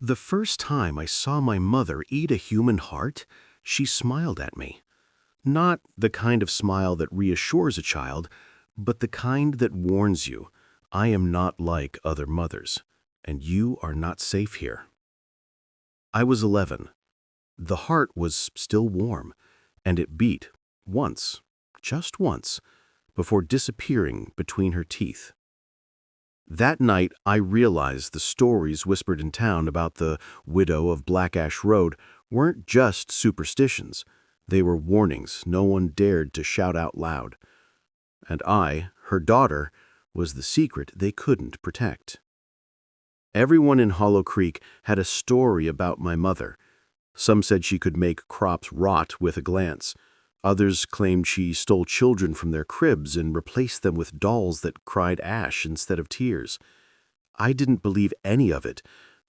The first time I saw my mother eat a human heart, she smiled at me. Not the kind of smile that reassures a child, but the kind that warns you, I am not like other mothers, and you are not safe here. I was 11. The heart was still warm, and it beat once, just once, before disappearing between her teeth. That night, I realized the stories whispered in town about the widow of Black Ash Road weren't just superstitions. They were warnings no one dared to shout out loud. And I, her daughter, was the secret they couldn't protect. Everyone in Hollow Creek had a story about my mother. Some said she could make crops rot with a glance. Others claimed she stole children from their cribs and replaced them with dolls that cried ash instead of tears. I didn't believe any of it,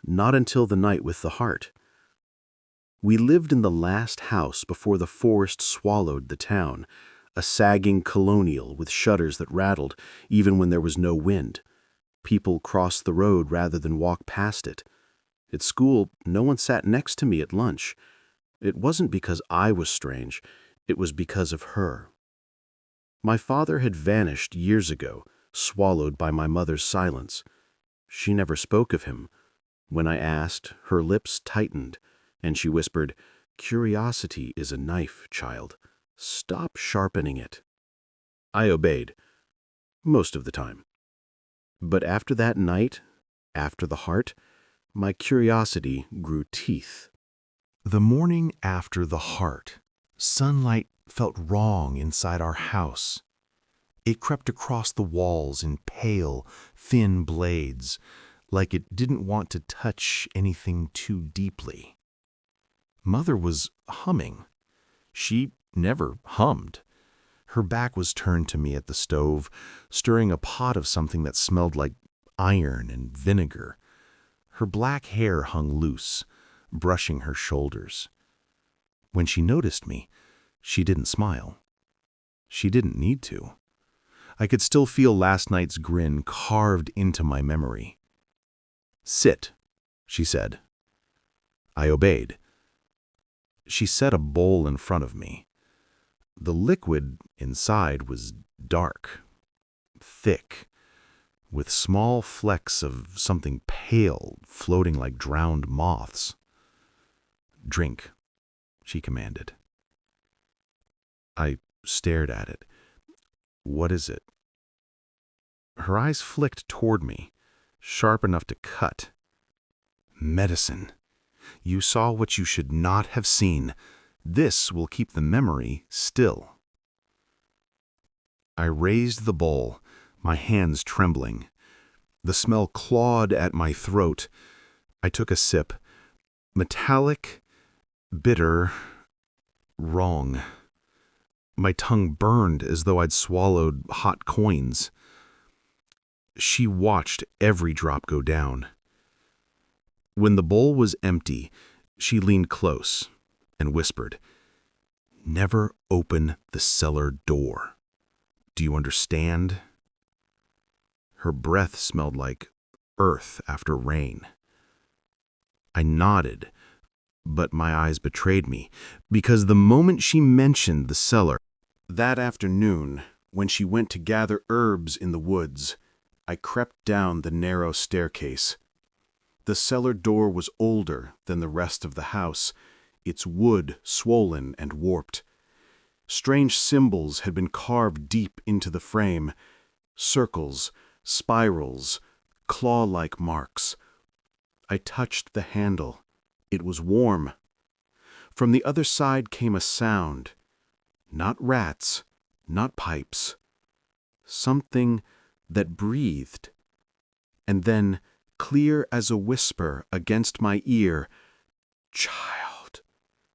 not until the night with the heart. We lived in the last house before the forest swallowed the town, a sagging colonial with shutters that rattled even when there was no wind. People crossed the road rather than walk past it. At school, no one sat next to me at lunch. It wasn't because I was strange. It was because of her. My father had vanished years ago, swallowed by my mother's silence. She never spoke of him. When I asked, her lips tightened, and she whispered, "Curiosity is a knife, child. Stop sharpening it." I obeyed, most of the time. But after that night, after the heart, my curiosity grew teeth. The morning after the heart, sunlight felt wrong inside our house. It crept across the walls in pale, thin blades, like it didn't want to touch anything too deeply. Mother was humming. She never hummed. Her back was turned to me at the stove, stirring a pot of something that smelled like iron and vinegar. Her black hair hung loose, brushing her shoulders. When she noticed me, she didn't smile. She didn't need to. I could still feel last night's grin carved into my memory. "Sit," she said. I obeyed. She set a bowl in front of me. The liquid inside was dark, thick, with small flecks of something pale floating like drowned moths. "Drink," she commanded. I stared at it. "What is it?" Her eyes flicked toward me, sharp enough to cut. "Medicine. You saw what you should not have seen. This will keep the memory still." I raised the bowl, my hands trembling. The smell clawed at my throat. I took a sip. Metallic, bitter, wrong. My tongue burned as though I'd swallowed hot coins. She watched every drop go down. When the bowl was empty, she leaned close and whispered, "Never open the cellar door. Do you understand?" Her breath smelled like earth after rain. I nodded, but my eyes betrayed me, because the moment she mentioned the cellar, that afternoon, when she went to gather herbs in the woods, I crept down the narrow staircase. The cellar door was older than the rest of the house, its wood swollen and warped. Strange symbols had been carved deep into the frame, circles, spirals, claw-like marks. I touched the handle. It was warm. From the other side came a sound. Not rats, not pipes. Something that breathed. And then, clear as a whisper against my ear, "Child,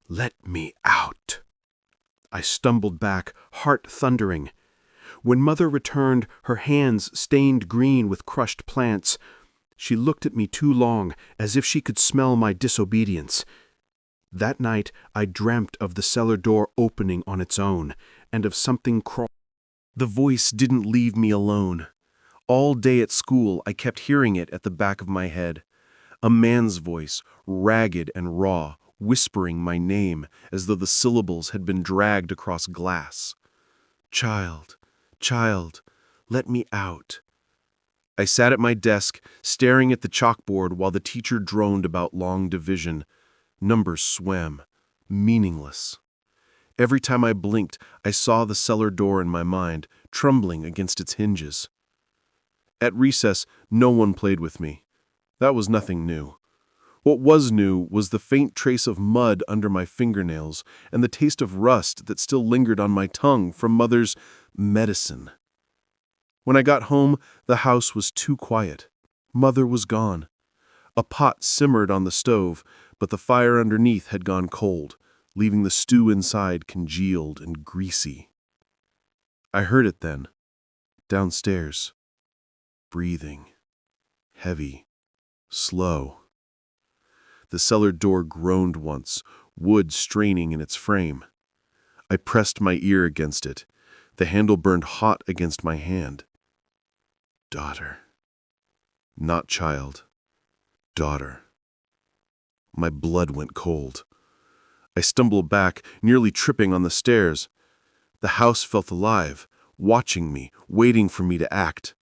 let me out." I stumbled back, heart thundering. When Mother returned, her hands stained green with crushed plants, she looked at me too long, as if she could smell my disobedience. That night, I dreamt of the cellar door opening on its own, and of something crawling. The voice didn't leave me alone. All day at school, I kept hearing it at the back of my head. A man's voice, ragged and raw, whispering my name as though the syllables had been dragged across glass. Child, child, let me out. I sat at my desk, staring at the chalkboard while the teacher droned about long division. Numbers swam, meaningless. Every time I blinked, I saw the cellar door in my mind, trembling against its hinges. At recess, no one played with me. That was nothing new. What was new was the faint trace of mud under my fingernails and the taste of rust that still lingered on my tongue from Mother's medicine. When I got home, the house was too quiet. Mother was gone. A pot simmered on the stove, but the fire underneath had gone cold, leaving the stew inside congealed and greasy. I heard it then, downstairs. Breathing. Heavy. Slow. The cellar door groaned once, wood straining in its frame. I pressed my ear against it. The handle burned hot against my hand. Daughter. Not child. Daughter. My blood went cold. I stumbled back, nearly tripping on the stairs. The house felt alive, watching me, waiting for me to act.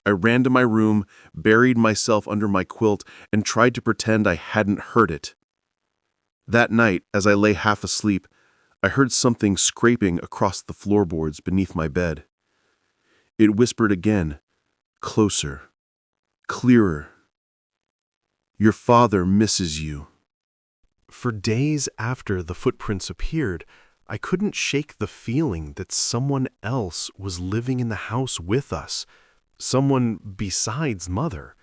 I ran to my room, buried myself under my quilt, and tried to pretend I hadn't heard it. That night, as I lay half asleep, I heard something scraping across the floorboards beneath my bed. It whispered again, closer, clearer. Your father misses you. For days after the footprints appeared, I couldn't shake the feeling that someone else was living in the house with us, someone besides Mother.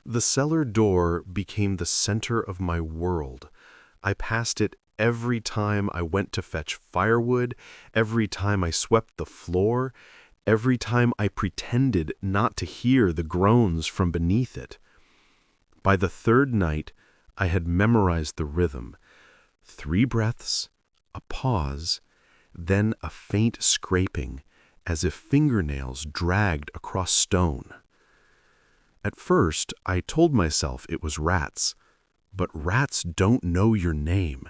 The cellar door became the center of my world. I passed it every time I went to fetch firewood, every time I swept the floor, every time I pretended not to hear the groans from beneath it. By the third night, I had memorized the rhythm. 3 breaths, a pause, then a faint scraping, as if fingernails dragged across stone. At first, I told myself it was rats, but rats don't know your name.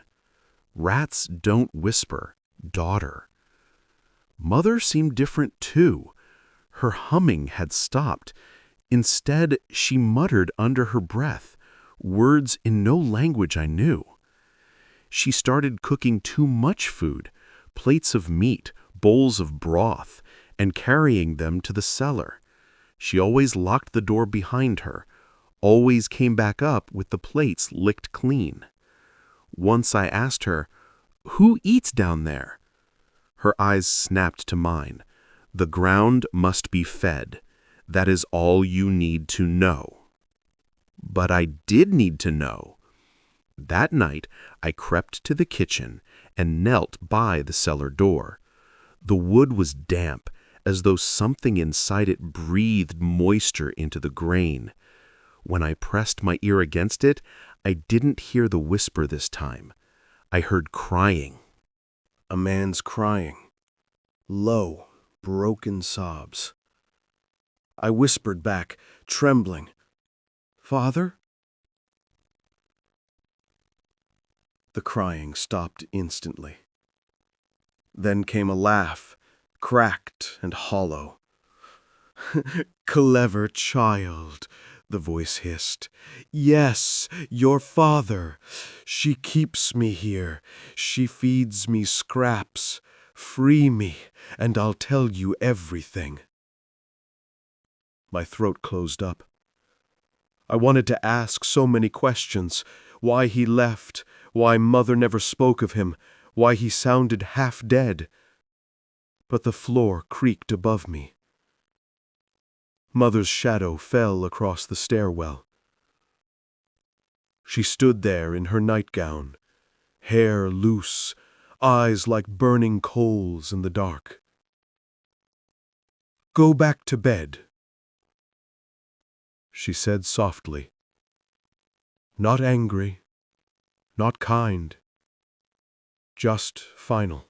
Rats don't whisper, daughter. Mother seemed different too. Her humming had stopped. Instead, she muttered under her breath, words in no language I knew. She started cooking too much food, plates of meat, bowls of broth, and carrying them to the cellar. She always locked the door behind her, always came back up with the plates licked clean. Once I asked her, "Who eats down there?" Her eyes snapped to mine. The ground must be fed. That is all you need to know. But I did need to know. That night, I crept to the kitchen and knelt by the cellar door. The wood was damp, as though something inside it breathed moisture into the grain. When I pressed my ear against it, I didn't hear the whisper this time. I heard crying. A man's crying. Low, broken sobs. I whispered back, trembling, "Father?" The crying stopped instantly. Then came a laugh, cracked and hollow. "Clever child," the voice hissed. "Yes, your father. She keeps me here. She feeds me scraps. Free me, and I'll tell you everything." My throat closed up. I wanted to ask so many questions. Why he left, why Mother never spoke of him, why he sounded half dead. But the floor creaked above me. Mother's shadow fell across the stairwell. She stood there in her nightgown, hair loose, eyes like burning coals in the dark. "Go back to bed," she said softly. Not angry, not kind, just final.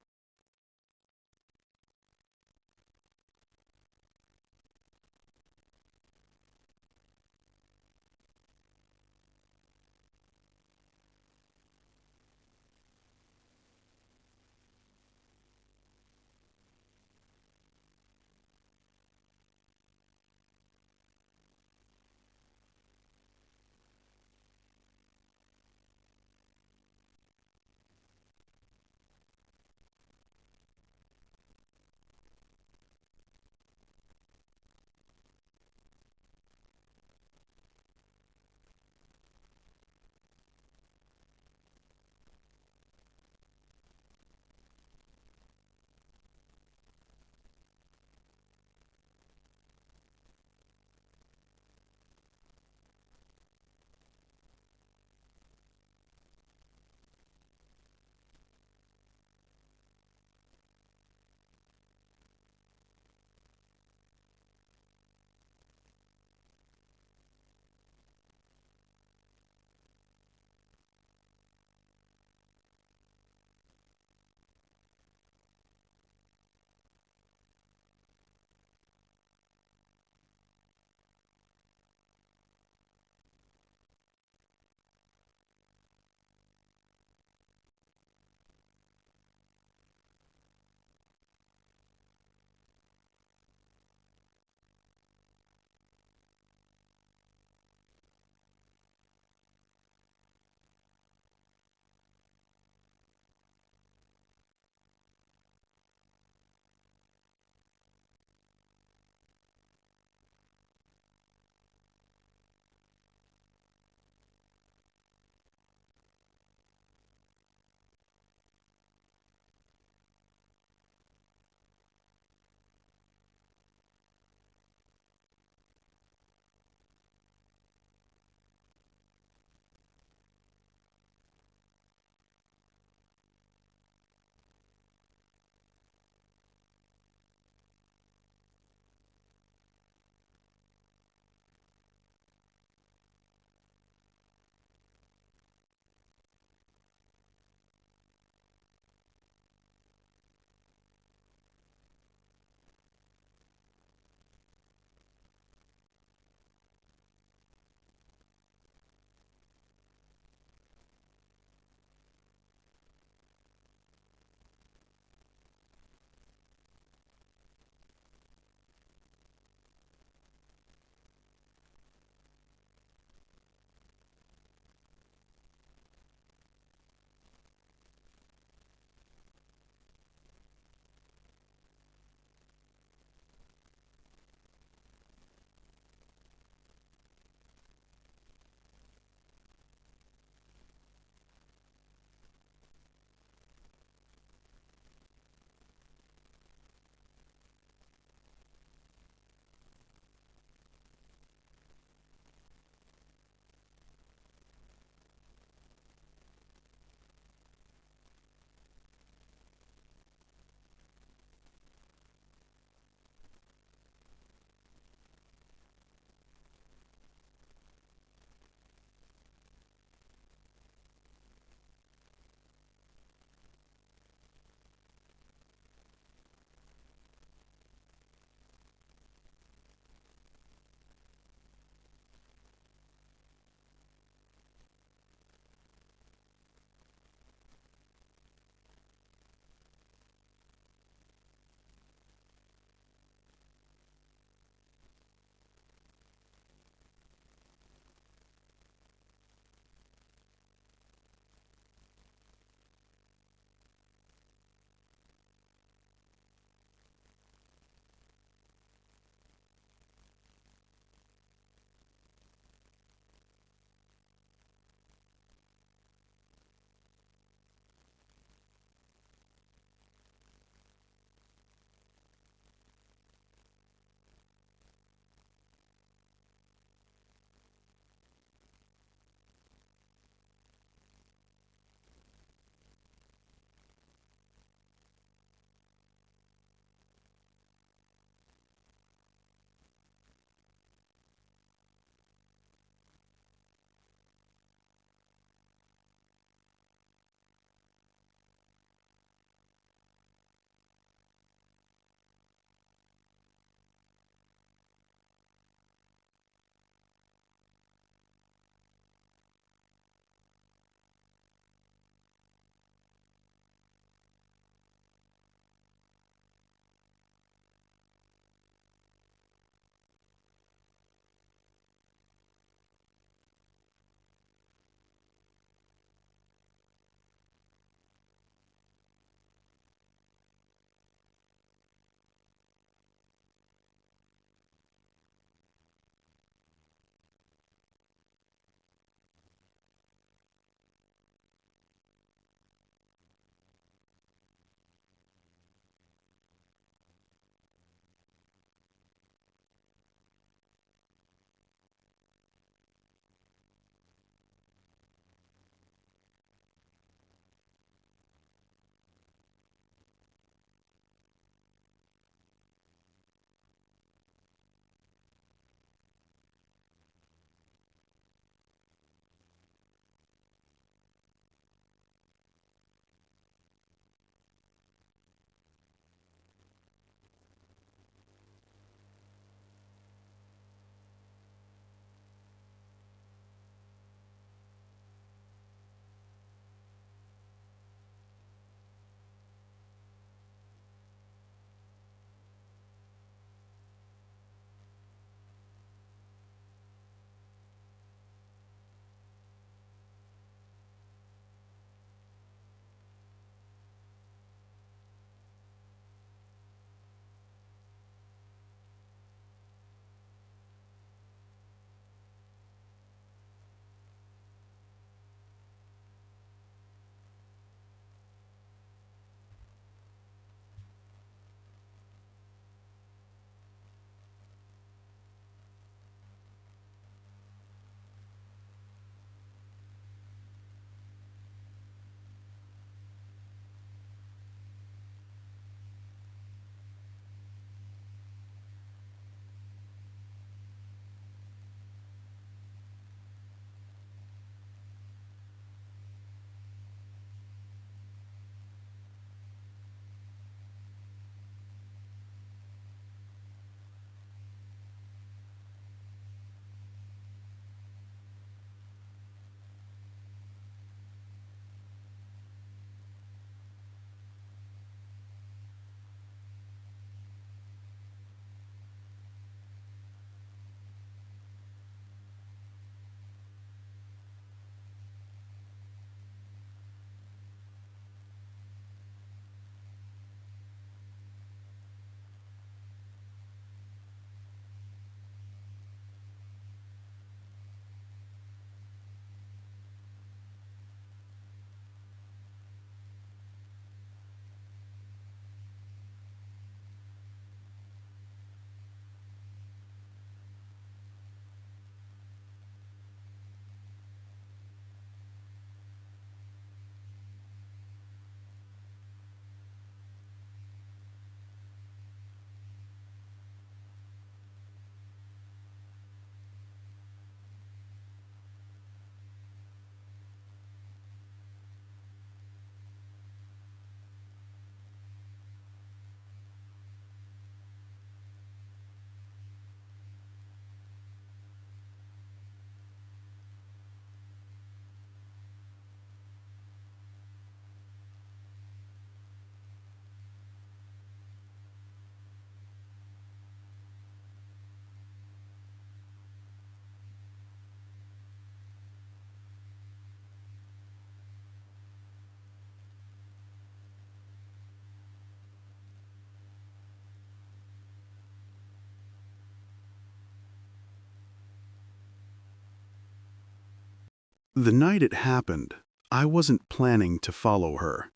The night it happened, I wasn't planning to follow her.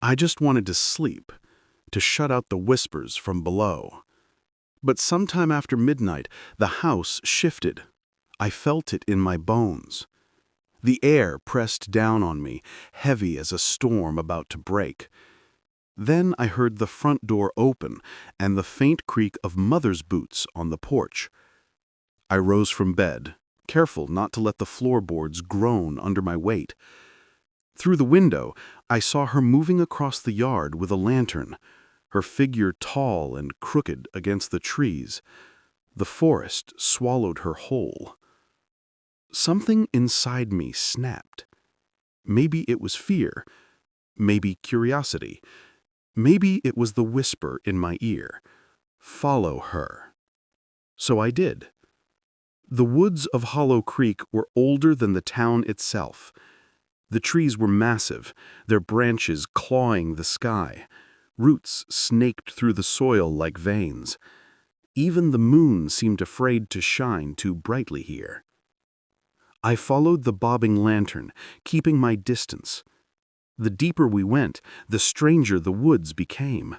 I just wanted to sleep, to shut out the whispers from below. But sometime after midnight, the house shifted. I felt it in my bones. The air pressed down on me, heavy as a storm about to break. Then I heard the front door open and the faint creak of Mother's boots on the porch. I rose from bed, careful not to let the floorboards groan under my weight. Through the window, I saw her moving across the yard with a lantern, her figure tall and crooked against the trees. The forest swallowed her whole. Something inside me snapped. Maybe it was fear, maybe curiosity, maybe it was the whisper in my ear. Follow her. So I did. The woods of Hollow Creek were older than the town itself. The trees were massive, their branches clawing the sky. Roots snaked through the soil like veins. Even the moon seemed afraid to shine too brightly here. I followed the bobbing lantern, keeping my distance. The deeper we went, the stranger the woods became.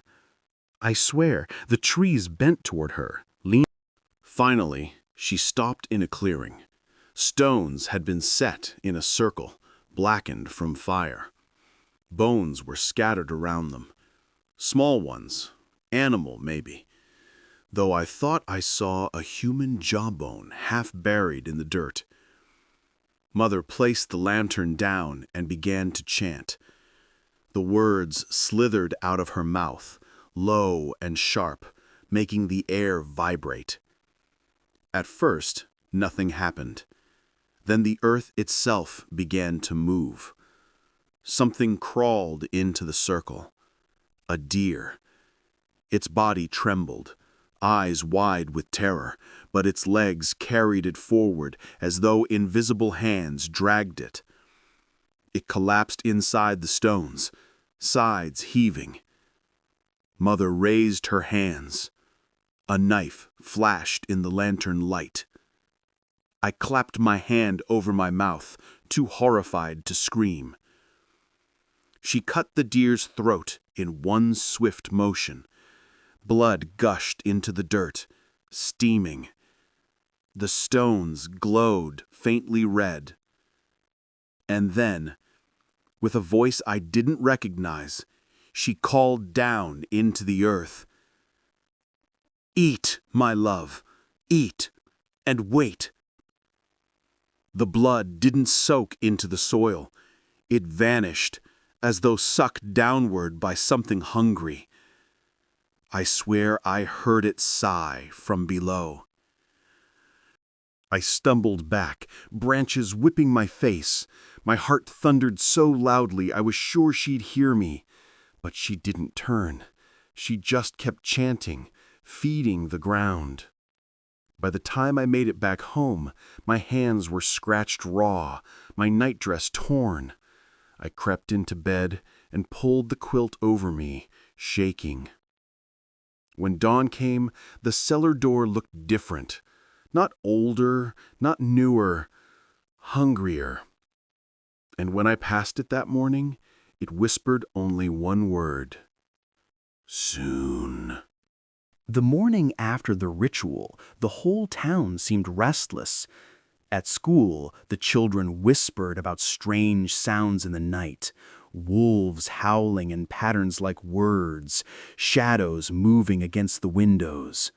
I swear, the trees bent toward her, leaning. Finally, she stopped in a clearing. Stones had been set in a circle, blackened from fire. Bones were scattered around them. Small ones, animal maybe, though I thought I saw a human jawbone half buried in the dirt. Mother placed the lantern down and began to chant. The words slithered out of her mouth, low and sharp, making the air vibrate. At first, nothing happened. Then the earth itself began to move. Something crawled into the circle. A deer. Its body trembled, eyes wide with terror, but its legs carried it forward as though invisible hands dragged it. It collapsed inside the stones, sides heaving. Mother raised her hands. A knife flashed in the lantern light. I clapped my hand over my mouth, too horrified to scream. She cut the deer's throat in one swift motion. Blood gushed into the dirt, steaming. The stones glowed faintly red. And then, with a voice I didn't recognize, she called down into the earth. "Eat, my love, eat, and wait." The blood didn't soak into the soil. It vanished, as though sucked downward by something hungry. I swear I heard it sigh from below. I stumbled back, branches whipping my face. My heart thundered so loudly I was sure she'd hear me. But she didn't turn. She just kept chanting, feeding the ground. By the time I made it back home, my hands were scratched raw, my nightdress torn. I crept into bed and pulled the quilt over me, shaking. When dawn came, the cellar door looked different. Not older, not newer, hungrier. And when I passed it that morning, it whispered only one word. Soon. The morning after the ritual, the whole town seemed restless. At school, the children whispered about strange sounds in the night, wolves howling in patterns like words, shadows moving against the windows.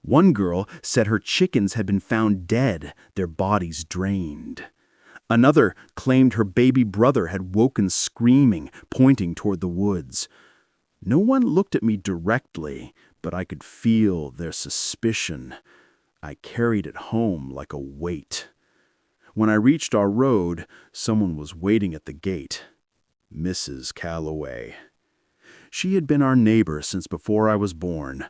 One girl said her chickens had been found dead, their bodies drained. Another claimed her baby brother had woken screaming, pointing toward the woods. No one looked at me directly, but I could feel their suspicion. I carried it home like a weight. When I reached our road, someone was waiting at the gate. Mrs. Calloway. She had been our neighbor since before I was born.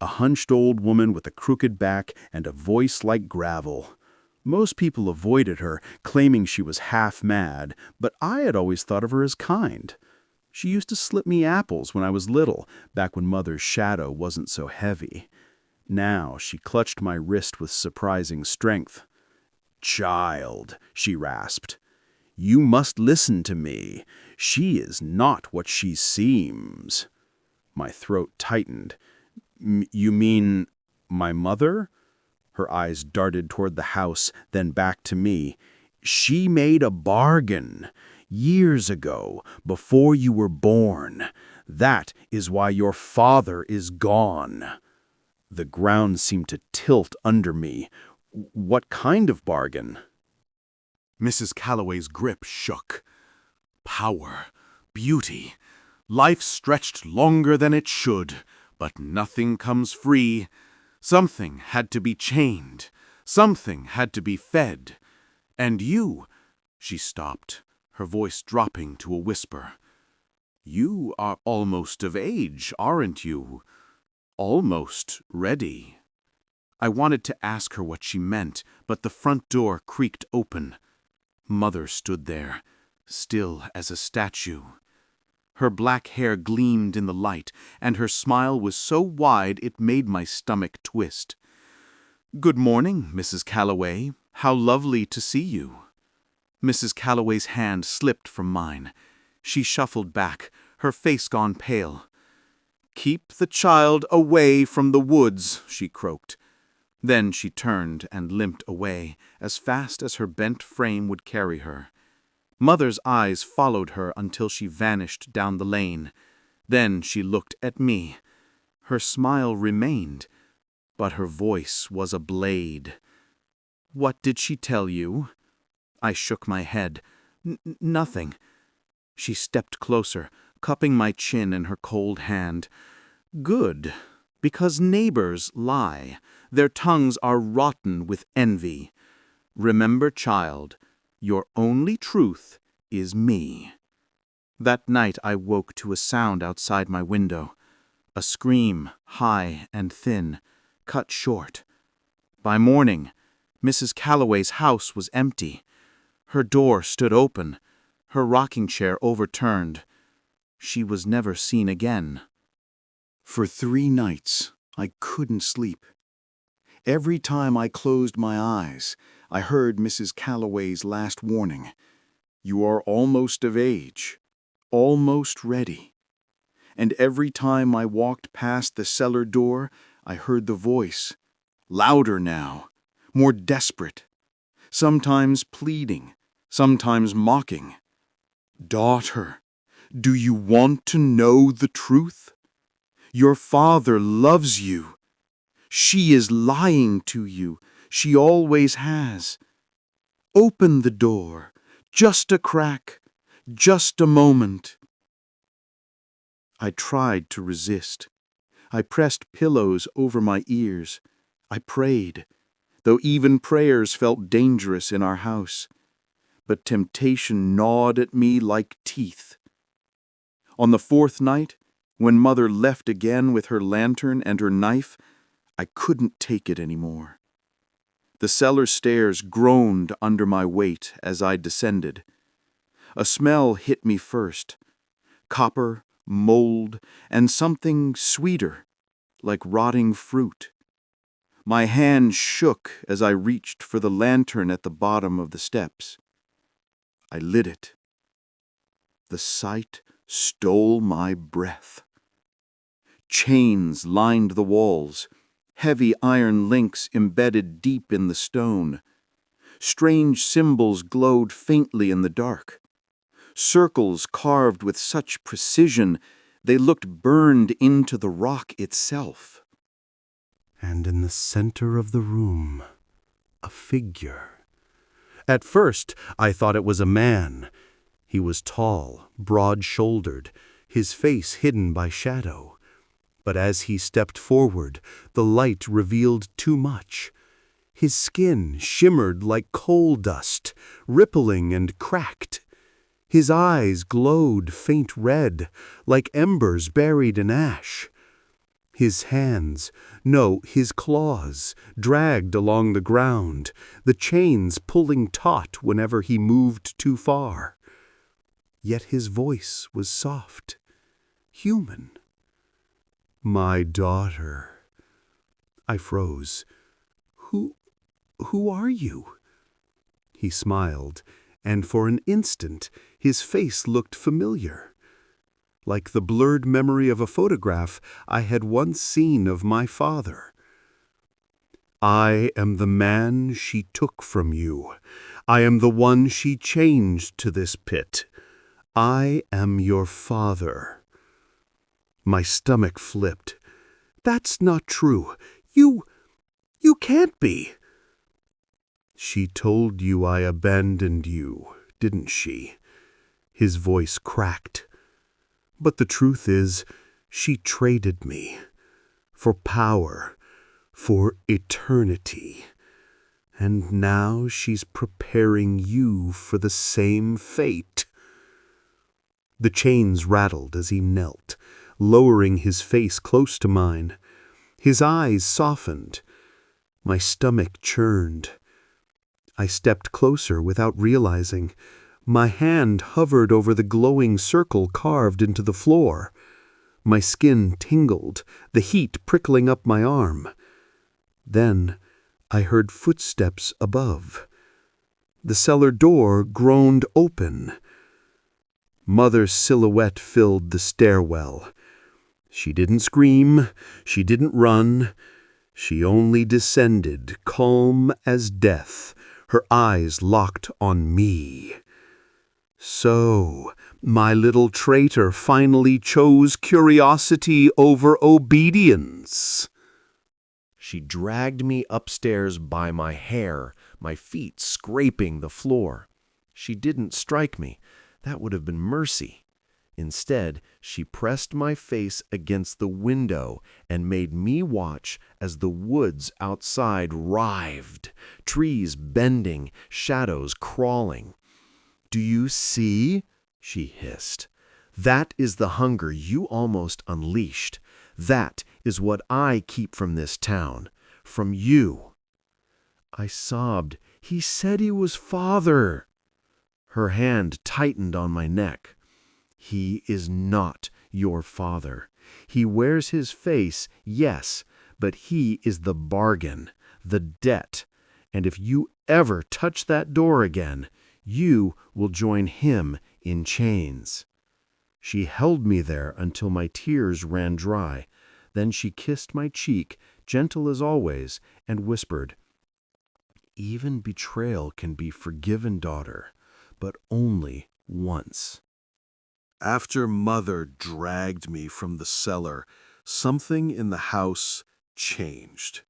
A hunched old woman with a crooked back and a voice like gravel. Most people avoided her, claiming she was half mad, but I had always thought of her as kind. She used to slip me apples when I was little, back when Mother's shadow wasn't so heavy. Now she clutched my wrist with surprising strength. "Child," she rasped, You must listen to me. She is not what she seems." My throat tightened. You mean my mother?" Her eyes darted toward the house, then back to me. "She made a bargain years ago, before you were born. That is why your father is gone." The ground seemed to tilt under me. What kind of bargain? Mrs. Calloway's grip shook. Power, beauty, life stretched longer than it should, but nothing comes free. Something had to be chained. Something had to be fed. And you, she stopped, her voice dropping to a whisper. You are almost of age, aren't you? Almost ready. I wanted to ask her what she meant, but the front door creaked open. Mother stood there, still as a statue. Her black hair gleamed in the light, and her smile was so wide it made my stomach twist. "Good morning, Mrs. Calloway. How lovely to see you." Mrs. Calloway's hand slipped from mine. She shuffled back, her face gone pale. "Keep the child away from the woods," she croaked. Then she turned and limped away, as fast as her bent frame would carry her. Mother's eyes followed her until she vanished down the lane. Then she looked at me. Her smile remained, but her voice was a blade. "What did she tell you?" I shook my head. Nothing." She stepped closer, cupping my chin in her cold hand. "Good, because neighbors lie. Their tongues are rotten with envy. Remember, child, your only truth is me." That night I woke to a sound outside my window. A scream, high and thin, cut short. By morning, Mrs. Calloway's house was empty. Her door stood open, her rocking chair overturned. She was never seen again. For 3 nights, I couldn't sleep. Every time I closed my eyes, I heard Mrs. Calloway's last warning. You are almost of age, almost ready. And every time I walked past the cellar door, I heard the voice, louder now, more desperate, sometimes pleading, sometimes mocking. Daughter, do you want to know the truth? Your father loves you. She is lying to you. She always has. Open the door, just a crack, just a moment. I tried to resist. I pressed pillows over my ears. I prayed, though even prayers felt dangerous in our house. But temptation gnawed at me like teeth. On the 4th night, when Mother left again with her lantern and her knife, I couldn't take it anymore. The cellar stairs groaned under my weight as I descended. A smell hit me first. Copper, mold, and something sweeter, like rotting fruit. My hand shook as I reached for the lantern at the bottom of the steps. I lit it. The sight stole my breath. Chains lined the walls, heavy iron links embedded deep in the stone. Strange symbols glowed faintly in the dark. Circles carved with such precision they looked burned into the rock itself. And in the center of the room, a figure. At first, I thought it was a man. He was tall, broad-shouldered, his face hidden by shadow. But as he stepped forward, the light revealed too much. His skin shimmered like coal dust, rippling and cracked. His eyes glowed faint red, like embers buried in ash. His hands, no, his claws, dragged along the ground, the chains pulling taut whenever he moved too far. Yet his voice was soft, human. "My daughter." I froze. Who are you?" He smiled, and for an instant his face looked familiar, like the blurred memory of a photograph I had once seen of my father. "I am the man she took from you. I am the one she changed to this pit. I am your father." My stomach flipped. "That's not true. You can't be." "She told you I abandoned you, didn't she?" His voice cracked. "But the truth is, she traded me for power, for eternity. And now she's preparing you for the same fate." The chains rattled as he knelt, lowering his face close to mine. His eyes softened. My stomach churned. I stepped closer without realizing. My hand hovered over the glowing circle carved into the floor. My skin tingled, the heat prickling up my arm. Then I heard footsteps above. The cellar door groaned open. Mother's silhouette filled the stairwell. She didn't scream, she didn't run. She only descended, calm as death, her eyes locked on me. So, my little traitor finally chose curiosity over obedience. She dragged me upstairs by my hair, my feet scraping the floor. She didn't strike me. That would have been mercy. Instead, she pressed my face against the window and made me watch as the woods outside writhed, trees bending, shadows crawling. "Do you see?" she hissed. "That is the hunger you almost unleashed. That is what I keep from this town, from you." I sobbed. "He said he was father." Her hand tightened on my neck. "He is not your father. He wears his face, yes, but he is the bargain, the debt. And if you ever touch that door again, you will join him in chains." She held me there until my tears ran dry. Then she kissed my cheek, gentle as always, and whispered, "Even betrayal can be forgiven, daughter, but only once." After Mother dragged me from the cellar, something in the house changed.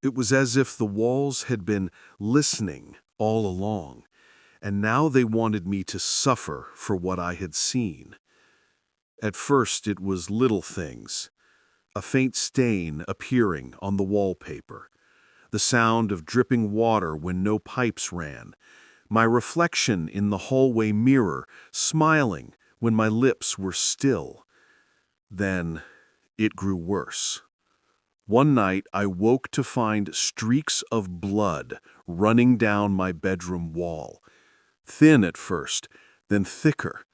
It was as if the walls had been listening all along, and now they wanted me to suffer for what I had seen. At first it was little things, a faint stain appearing on the wallpaper, the sound of dripping water when no pipes ran, my reflection in the hallway mirror smiling when my lips were still. Then it grew worse. One night I woke to find streaks of blood running down my bedroom wall, thin at first, then thicker,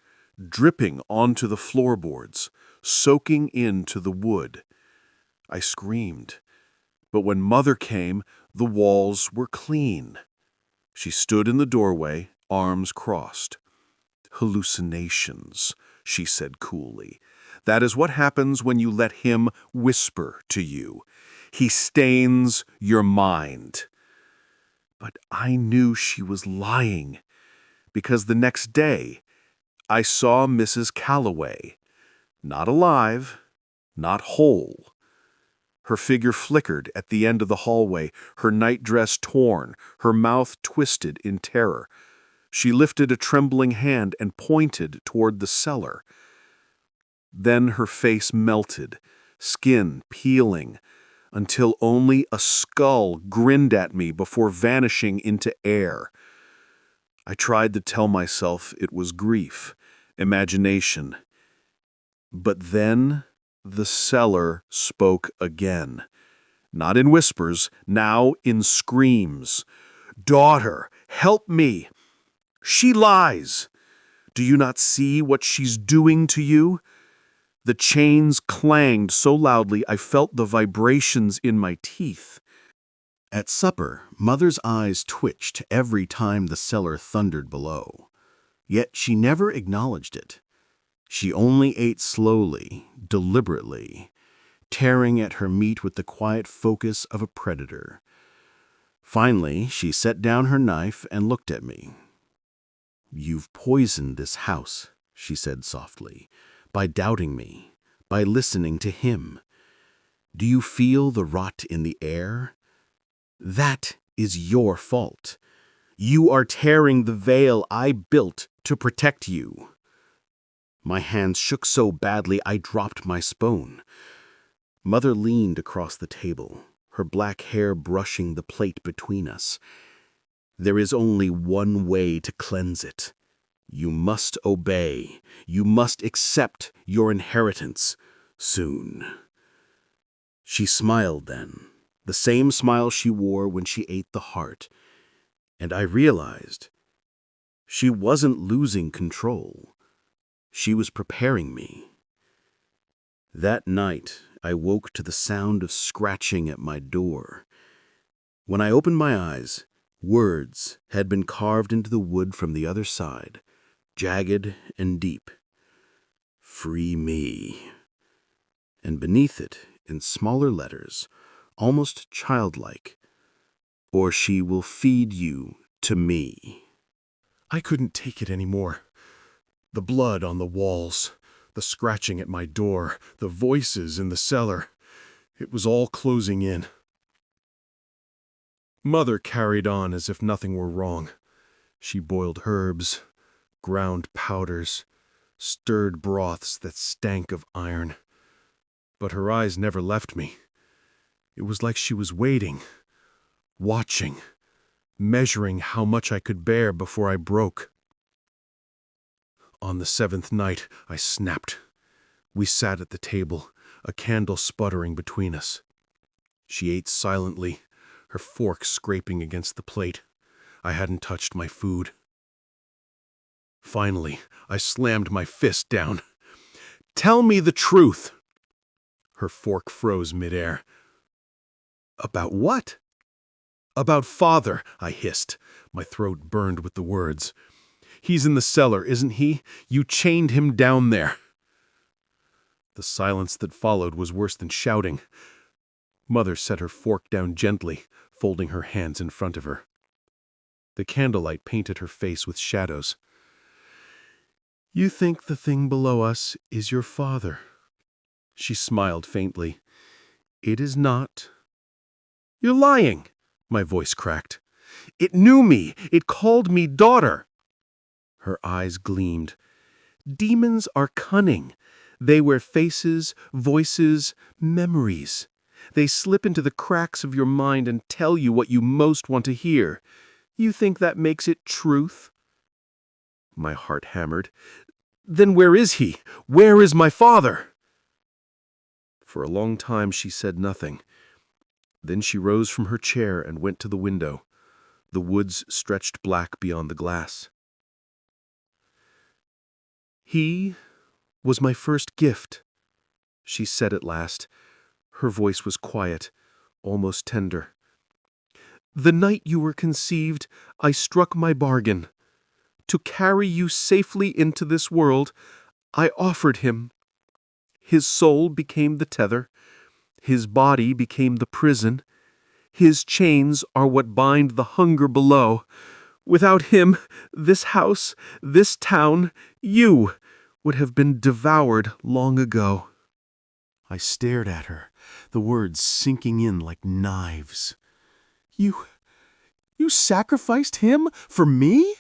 dripping onto the floorboards, soaking into the wood. I screamed, but when Mother came, the walls were clean. She stood in the doorway, arms crossed. "Hallucinations," she said coolly. "That is what happens when you let him whisper to you. He stains your mind." But I knew she was lying, because the next day I saw Mrs. Calloway, not alive, not whole. Her figure flickered at the end of the hallway, her nightdress torn, her mouth twisted in terror. She lifted a trembling hand and pointed toward the cellar. Then her face melted, skin peeling, until only a skull grinned at me before vanishing into air. I tried to tell myself it was grief, imagination. But then the cellar spoke again. Not in whispers, now in screams. "Daughter, help me! She lies! Do you not see what she's doing to you?" The chains clanged so loudly I felt the vibrations in my teeth. At supper, Mother's eyes twitched every time the cellar thundered below. Yet she never acknowledged it. She only ate slowly, deliberately, tearing at her meat with the quiet focus of a predator. Finally, she set down her knife and looked at me. "You've poisoned this house," she said softly, "by doubting me, by listening to him. Do you feel the rot in the air? That is your fault. You are tearing the veil I built to protect you." My hands shook so badly I dropped my spoon. Mother leaned across the table, her black hair brushing the plate between us. "There is only one way to cleanse it. You must obey. You must accept your inheritance soon." She smiled then, the same smile she wore when she ate the heart, and I realized she wasn't losing control. She was preparing me. That night, I woke to the sound of scratching at my door. When I opened my eyes, words had been carved into the wood from the other side, jagged and deep. "Free me." And beneath it, in smaller letters, almost childlike, "Or she will feed you to me." I couldn't take it anymore. The blood on the walls, the scratching at my door, the voices in the cellar. It was all closing in. Mother carried on as if nothing were wrong. She boiled herbs, ground powders, stirred broths that stank of iron. But her eyes never left me. It was like she was waiting, watching, measuring how much I could bear before I broke. On the 7th night, I snapped. We sat at the table, a candle sputtering between us. She ate silently, her fork scraping against the plate. I hadn't touched my food. Finally, I slammed my fist down. "Tell me the truth!" Her fork froze midair. "About what?" "About Father," I hissed. My throat burned with the words. "He's in the cellar, isn't he? You chained him down there." The silence that followed was worse than shouting. Mother set her fork down gently, folding her hands in front of her. The candlelight painted her face with shadows. "You think the thing below us is your father." She smiled faintly. "It is not." "You're lying," my voice cracked. "It knew me. It called me daughter." Her eyes gleamed. "Demons are cunning. They wear faces, voices, memories. They slip into the cracks of your mind and tell you what you most want to hear. You think that makes it truth?" My heart hammered. "Then where is he? Where is my father?" For a long time she said nothing. Then she rose from her chair and went to the window. The woods stretched black beyond the glass. "He was my first gift," she said at last. Her voice was quiet, almost tender. "The night you were conceived, I struck my bargain. To carry you safely into this world, I offered him. His soul became the tether. His body became the prison. His chains are what bind the hunger below. Without him, this house, this town, you would have been devoured long ago." I stared at her, the words sinking in like knives. You sacrificed him for me?"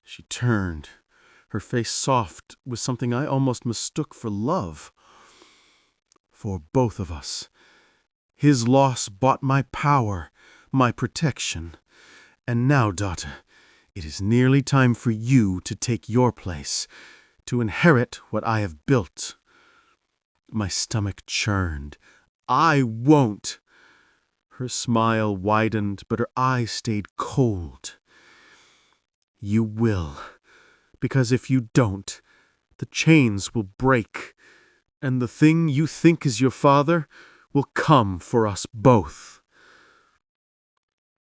She turned, her face soft with something I almost mistook for love. "For both of us. His loss bought my power, my protection. And now, daughter, it is nearly time for you to take your place, to inherit what I have built." My stomach churned. "I won't." Her smile widened, but her eyes stayed cold. "You will, because if you don't, the chains will break, and the thing you think is your father will come for us both."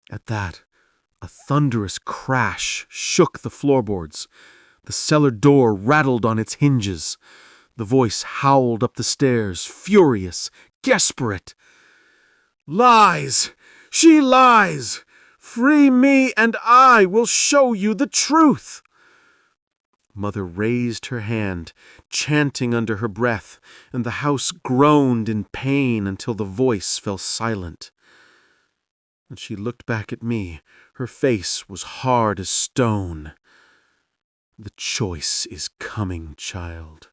At that, a thunderous crash shook the floorboards. The cellar door rattled on its hinges. The voice howled up the stairs, furious, desperate. "Lies! She lies! Free me, and I will show you the truth!" Mother raised her hand, chanting under her breath, and the house groaned in pain until the voice fell silent. And she looked back at me. Her face was hard as stone. "The choice is coming, child,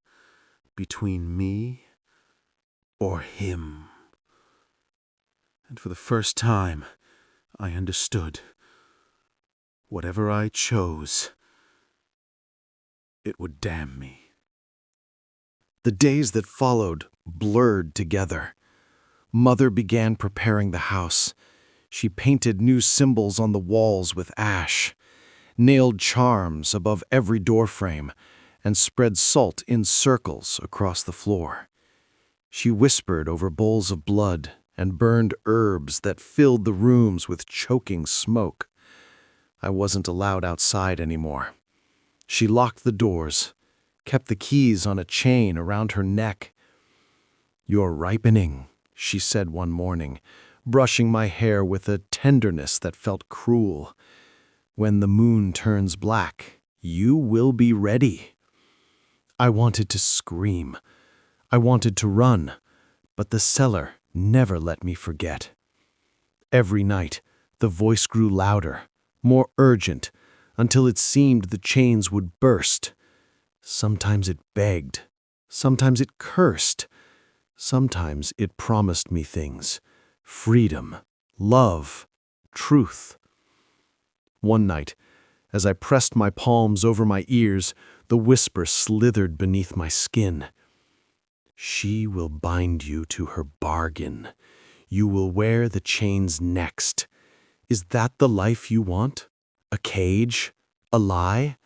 between me or him." And for the first time, I understood. Whatever I chose, it would damn me. The days that followed blurred together. Mother began preparing the house. She painted new symbols on the walls with ash, nailed charms above every doorframe, and spread salt in circles across the floor. She whispered over bowls of blood and burned herbs that filled the rooms with choking smoke. I wasn't allowed outside anymore. She locked the doors, kept the keys on a chain around her neck. "You're ripening," she said one morning, brushing my hair with a tenderness that felt cruel. "When the moon turns black, you will be ready." I wanted to scream. I wanted to run, but the cellar never let me forget. Every night, the voice grew louder, more urgent, until it seemed the chains would burst. Sometimes it begged, sometimes it cursed, sometimes it promised me things: freedom, love, truth. One night, as I pressed my palms over my ears, the whisper slithered beneath my skin. "She will bind you to her bargain. You will wear the chains next. Is that the life you want? A cage? A lie?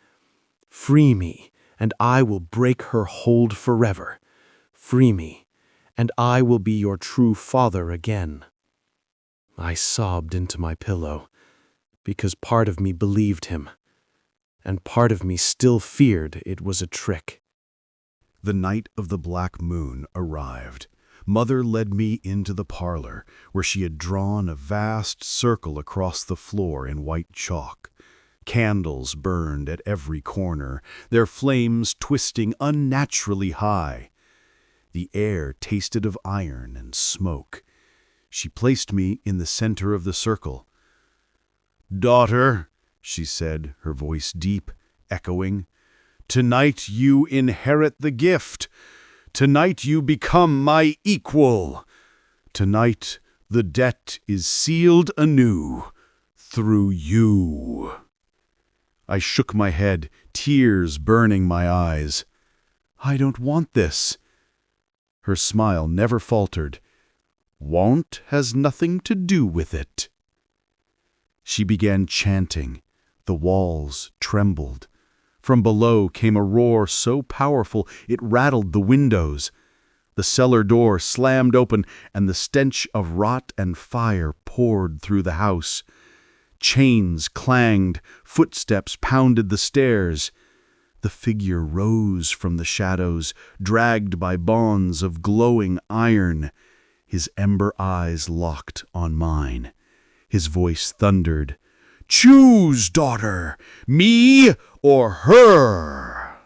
Free me, and I will break her hold forever. Free me, and I will be your true father again." I sobbed into my pillow, because part of me believed him, and part of me still feared it was a trick. The night of the black moon arrived. Mother led me into the parlor, where she had drawn a vast circle across the floor in white chalk. Candles burned at every corner, their flames twisting unnaturally high. The air tasted of iron and smoke. She placed me in the center of the circle. "Daughter," she said, her voice deep, echoing, "tonight you inherit the gift. Tonight you become my equal. Tonight the debt is sealed anew through you." I shook my head, tears burning my eyes. "I don't want this." Her smile never faltered. "Want has nothing to do with it." She began chanting. The walls trembled. From below came a roar so powerful it rattled the windows. The cellar door slammed open, and the stench of rot and fire poured through the house. Chains clanged, footsteps pounded the stairs. The figure rose from the shadows, dragged by bonds of glowing iron. His ember eyes locked on mine. His voice thundered, "Choose, daughter, me or her."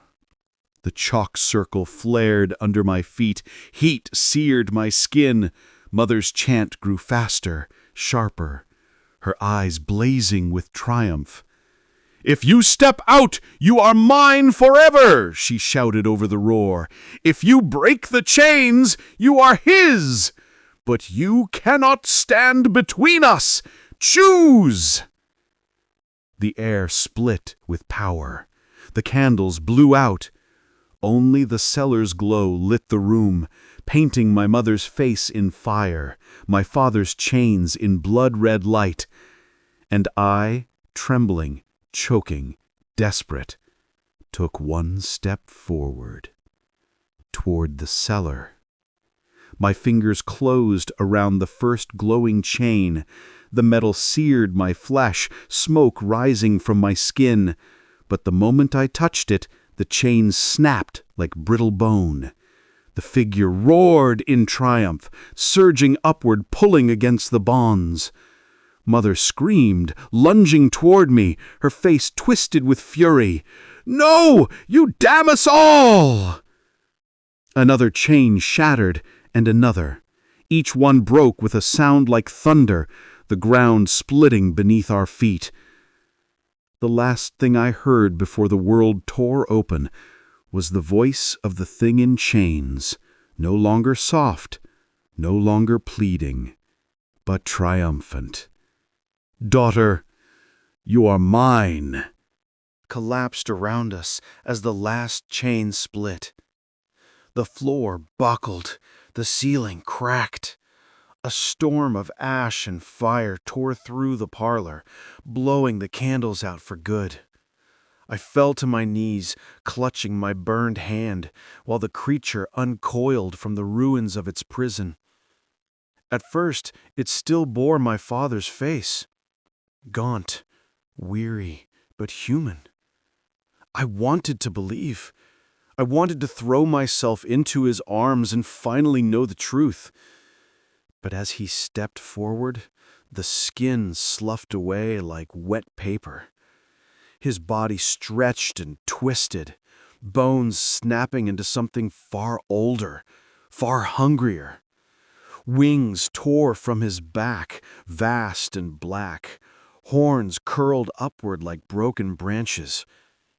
The chalk circle flared under my feet. Heat seared my skin. Mother's chant grew faster, sharper, her eyes blazing with triumph. "If you step out, you are mine forever," she shouted over the roar. "If you break the chains, you are his. But you cannot stand between us. Choose!" The air split with power. The candles blew out. Only the cellar's glow lit the room, painting my mother's face in fire, my father's chains in blood-red light. And I, trembling, choking, desperate, took one step forward, toward the cellar. My fingers closed around the first glowing chain. The metal seared my flesh, smoke rising from my skin. But the moment I touched it, the chain snapped like brittle bone. The figure roared in triumph, surging upward, pulling against the bonds. Mother screamed, lunging toward me, her face twisted with fury. "No! You damn us all!" Another chain shattered, and another. Each one broke with a sound like thunder, the ground splitting beneath our feet. The last thing I heard before the world tore open was the voice of the thing in chains, no longer soft, no longer pleading, but triumphant. "Daughter, you are mine," collapsed around us as the last chain split. The floor buckled, the ceiling cracked. A storm of ash and fire tore through the parlor, blowing the candles out for good. I fell to my knees, clutching my burned hand, while the creature uncoiled from the ruins of its prison. At first, it still bore my father's face. Gaunt, weary, but human. I wanted to believe. I wanted to throw myself into his arms and finally know the truth. But as he stepped forward, the skin sloughed away like wet paper. His body stretched and twisted, bones snapping into something far older, far hungrier. Wings tore from his back, vast and black. Horns curled upward like broken branches.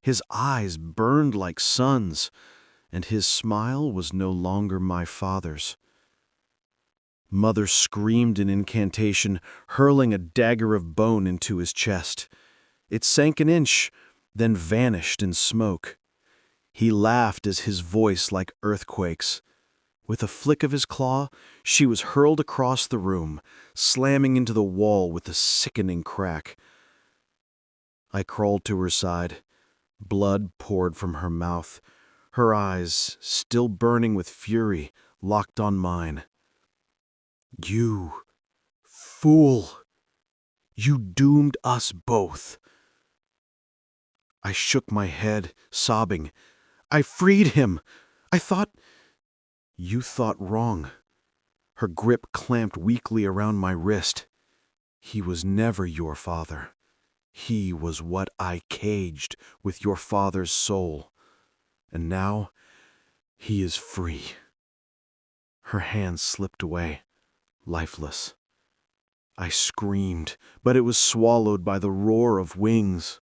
His eyes burned like suns, and his smile was no longer my father's. Mother screamed an incantation, hurling a dagger of bone into his chest. It sank an inch, then vanished in smoke. He laughed as his voice like earthquakes. With a flick of his claw, she was hurled across the room, slamming into the wall with a sickening crack. I crawled to her side. Blood poured from her mouth. Her eyes, still burning with fury, locked on mine. "You fool! You doomed us both." I shook my head, sobbing. "I freed him. I thought—" "You thought wrong." Her grip clamped weakly around my wrist. "He was never your father. He was what I caged with your father's soul. And now, he is free." Her hand slipped away, lifeless. I screamed, but it was swallowed by the roar of wings.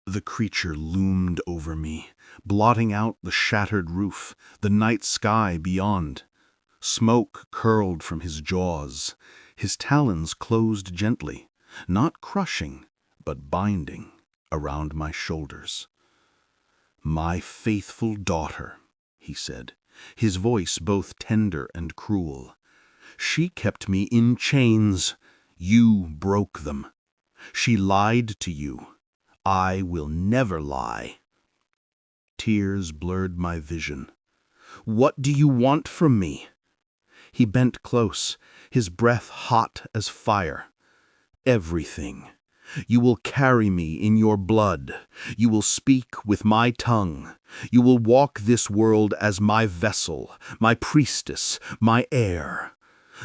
The creature loomed over me, blotting out the shattered roof, the night sky beyond. Smoke curled from his jaws. His talons closed gently, not crushing, but binding around my shoulders. "My faithful daughter," he said, his voice both tender and cruel. "She kept me in chains. You broke them. She lied to you. I will never lie." Tears blurred my vision. "What do you want from me?" He bent close, his breath hot as fire. "Everything. You will carry me in your blood. You will speak with my tongue. You will walk this world as my vessel, my priestess, my heir.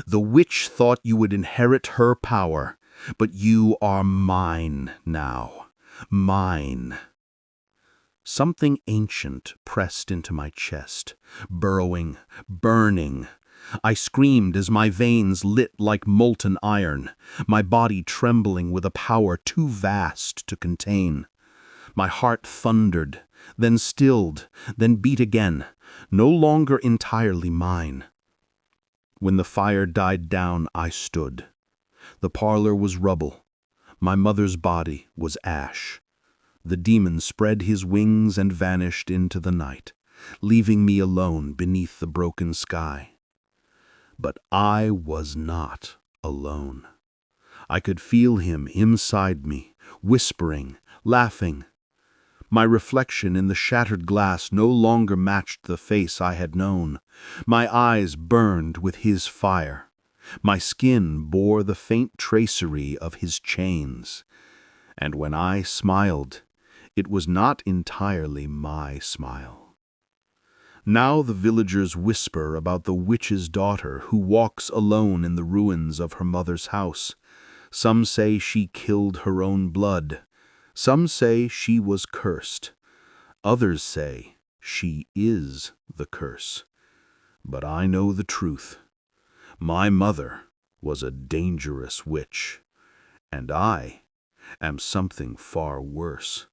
The witch thought you would inherit her power, but you are mine now. Mine." Something ancient pressed into my chest, burrowing, burning. I screamed as my veins lit like molten iron, my body trembling with a power too vast to contain. My heart thundered, then stilled, then beat again, no longer entirely mine. When the fire died down, I stood. The parlor was rubble. My mother's body was ash. The demon spread his wings and vanished into the night, leaving me alone beneath the broken sky. But I was not alone. I could feel him inside me, whispering, laughing. My reflection in the shattered glass no longer matched the face I had known. My eyes burned with his fire. My skin bore the faint tracery of his chains. And when I smiled, it was not entirely my smile. Now the villagers whisper about the witch's daughter who walks alone in the ruins of her mother's house. Some say she killed her own blood. Some say she was cursed. Others say she is the curse. But I know the truth. My mother was a dangerous witch, and I am something far worse.